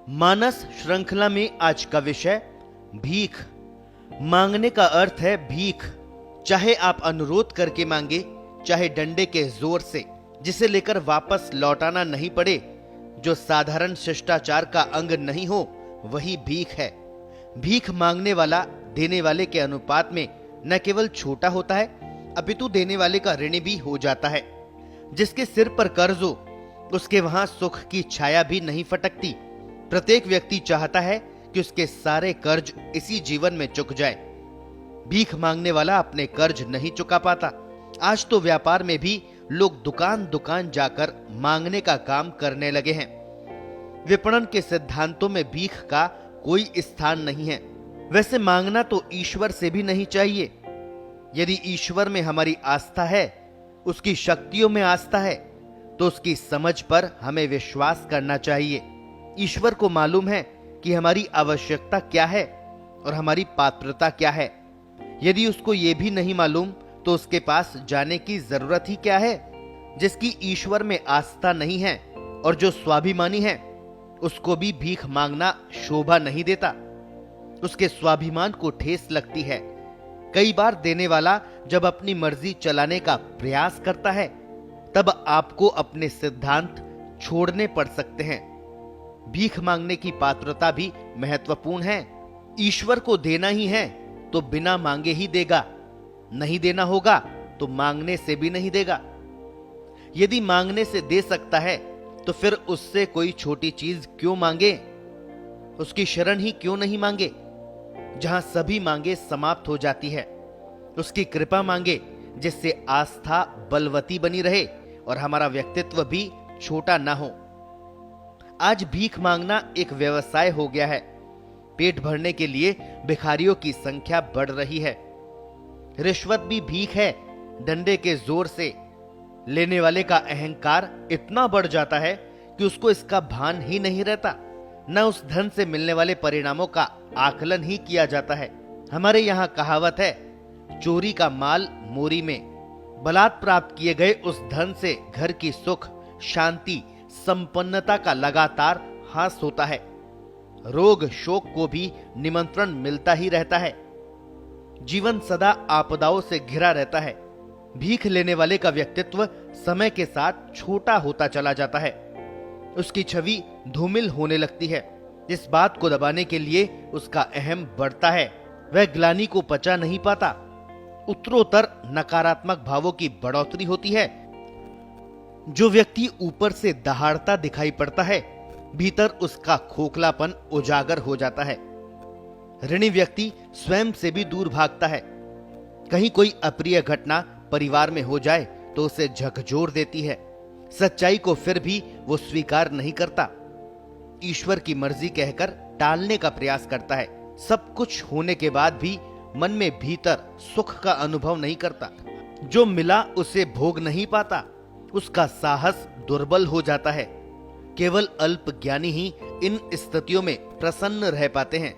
मानस श्रृंखला में आज का विषय भीख। मांगने का अर्थ है भीख। चाहे आप अनुरोध करके मांगे, चाहे डंडे के जोर से, जिसे लेकर वापस लौटाना नहीं पड़े, जो साधारण शिष्टाचार का अंग नहीं हो, वही भीख है। भीख मांगने वाला देने वाले के अनुपात में न केवल छोटा होता है, अपितु देने वाले का ऋणी भी हो जाता है। जिसके सिर पर कर्ज हो, उसके वहां सुख की छाया भी नहीं फटकती। प्रत्येक व्यक्ति चाहता है कि उसके सारे कर्ज इसी जीवन में चुक जाए। भीख मांगने वाला अपने कर्ज नहीं चुका पाता। आज तो व्यापार में भी लोग दुकान दुकान जाकर मांगने का काम करने लगे हैं। विपणन के सिद्धांतों में भीख का कोई स्थान नहीं है। वैसे मांगना तो ईश्वर से भी नहीं चाहिए। यदि ईश्वर में हमारी आस्था है, उसकी शक्तियों में आस्था है, तो उसकी समझ पर हमें विश्वास करना चाहिए। ईश्वर को मालूम है कि हमारी आवश्यकता क्या है और हमारी पात्रता क्या है। यदि उसको ये भी नहीं मालूम, तो उसके पास जाने की जरूरत ही क्या है। जिसकी ईश्वर में आस्था नहीं है और जो स्वाभिमानी है, उसको भी भीख मांगना शोभा नहीं देता। उसके स्वाभिमान को ठेस लगती है। कई बार देने वाला जब अपनी मर्जी चलाने का प्रयास करता है, तब आपको अपने सिद्धांत छोड़ने पड़ सकते हैं। भीख मांगने की पात्रता भी महत्वपूर्ण है। ईश्वर को देना ही है तो बिना मांगे ही देगा, नहीं देना होगा तो मांगने से भी नहीं देगा। यदि मांगने से दे सकता है, तो फिर उससे कोई छोटी चीज क्यों मांगे? उसकी शरण ही क्यों नहीं मांगे? जहां सभी मांगे समाप्त हो जाती है, उसकी कृपा मांगे, जिससे आस्था बलवती बनी रहे और हमारा व्यक्तित्व भी छोटा ना हो। आज भीख मांगना एक व्यवसाय हो गया है। पेट भरने के लिए भिखारियों की संख्या बढ़ रही है। रिश्वत भी भीख है। डंडे के जोर से लेने वाले का अहंकार इतना बढ़ जाता है कि उसको इसका भान ही नहीं रहता। न उस धन से मिलने वाले परिणामों का आकलन ही किया जाता है। हमारे यहाँ कहावत है, चोरी का माल मोरी में। बलात् प्राप्त किए गए उस धन से घर की सुख, शांति, संपन्नता का लगातार हास होता है। रोग शोक को भी निमंत्रण मिलता ही रहता है। जीवन सदा आपदाओं से घिरा रहता है। भीख लेने वाले का व्यक्तित्व समय के साथ छोटा होता चला जाता है। उसकी छवि धूमिल होने लगती है। इस बात को दबाने के लिए उसका अहम बढ़ता है। वह ग्लानि को पचा नहीं पाता। उत्तरोत्तर नकारात्मक भावों की बढ़ोतरी होती है। जो व्यक्ति ऊपर से दहाड़ता दिखाई पड़ता है, भीतर उसका खोखलापन उजागर हो जाता है। ऋणी व्यक्ति स्वयं से भी दूर भागता है। कहीं कोई अप्रिय घटना परिवार में हो जाए तो उसे झकझोर देती है। सच्चाई को फिर भी वो स्वीकार नहीं करता। ईश्वर की मर्जी कहकर टालने का प्रयास करता है। सब कुछ होने के बाद भी मन में भीतर सुख का अनुभव नहीं करता। जो मिला उसे भोग नहीं पाता। उसका साहस दुर्बल हो जाता है। केवल अल्प ज्ञानी ही इन स्थितियों में प्रसन्न रह पाते हैं।